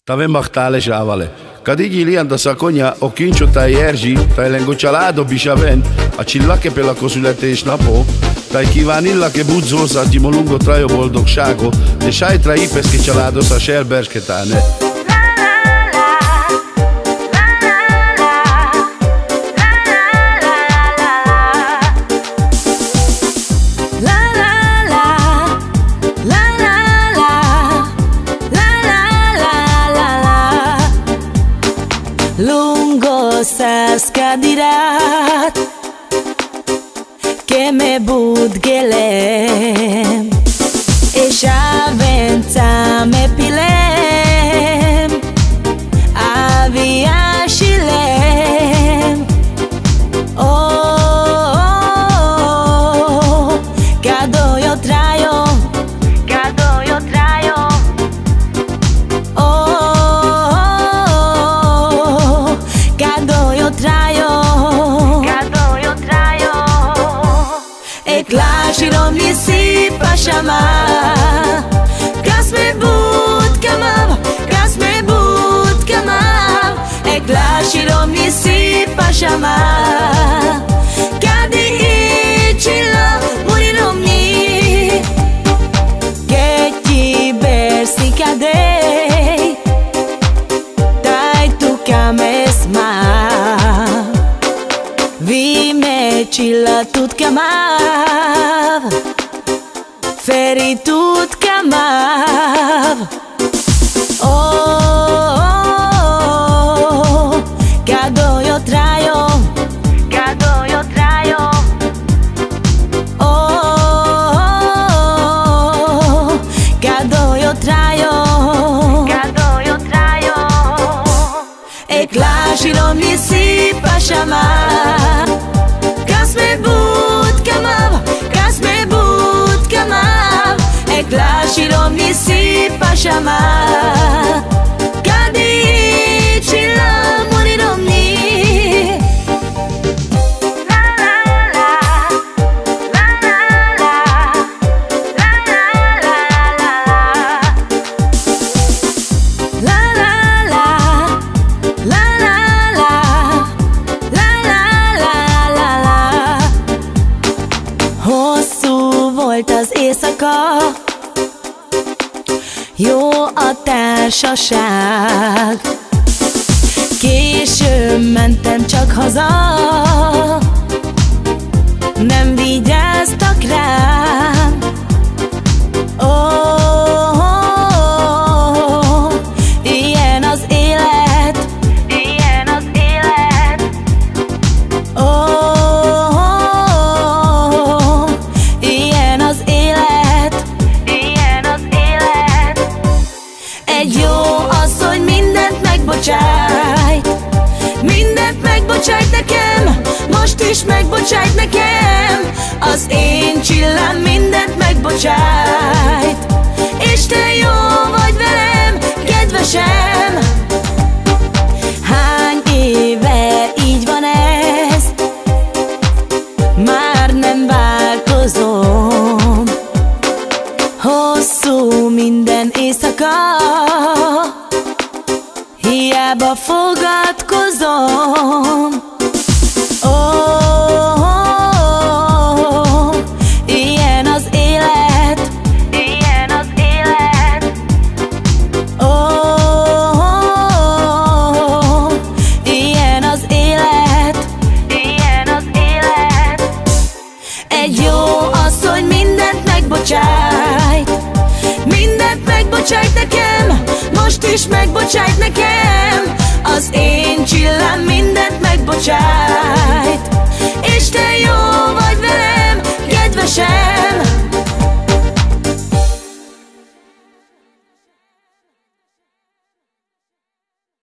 Tave machtale shavale. Kadigi lianda sakonya o kincho tai ergi, tai lengo családо bisaven, a csillake pela koszületésnapó, tai kívánilla ke budzóza gyimolungo trajo boldogságo, de sajtra ipeszki családos a selbersketáne. Lungo sascadirat che me budgelem e shavenza me pilem aviashilem oh cado yo trayo Klashiro mi si pashama Kas me bud kamav Klashiro mi si pashama Kadi ichila muriromni Keti bersi kadei Tai tu kamesma Vime chila tut kamav Feri tut kamav Oh, cado yo trayo Oh, cado yo trayo E klashiro mi si pashama Klashiro mi si pashama Kadi chila muriromni La la la La la la La la la La la la La la la La la la Hosszú volt az éjszaka Jó a társaság Későn mentem csak haza Nem vigyáztak rám Oh, ilyen az élet Oh, ilyen az élet Egy jó asszony mindent megbocsájt nekem Most is megbocsájt nekem Az én csillám mindent megbocsájt És te jó vagy velem, kedvesem Hány éve így van ez Már nem változom Hosszú minden éjszaka Hiába fogadkozom Oh, ilyen az élet Oh, ilyen az élet Egy jó asszony mindent megbocsájt nekem Most is megbocsájt nekem Az én csillám mindent megbocsájt És te jó vagy velem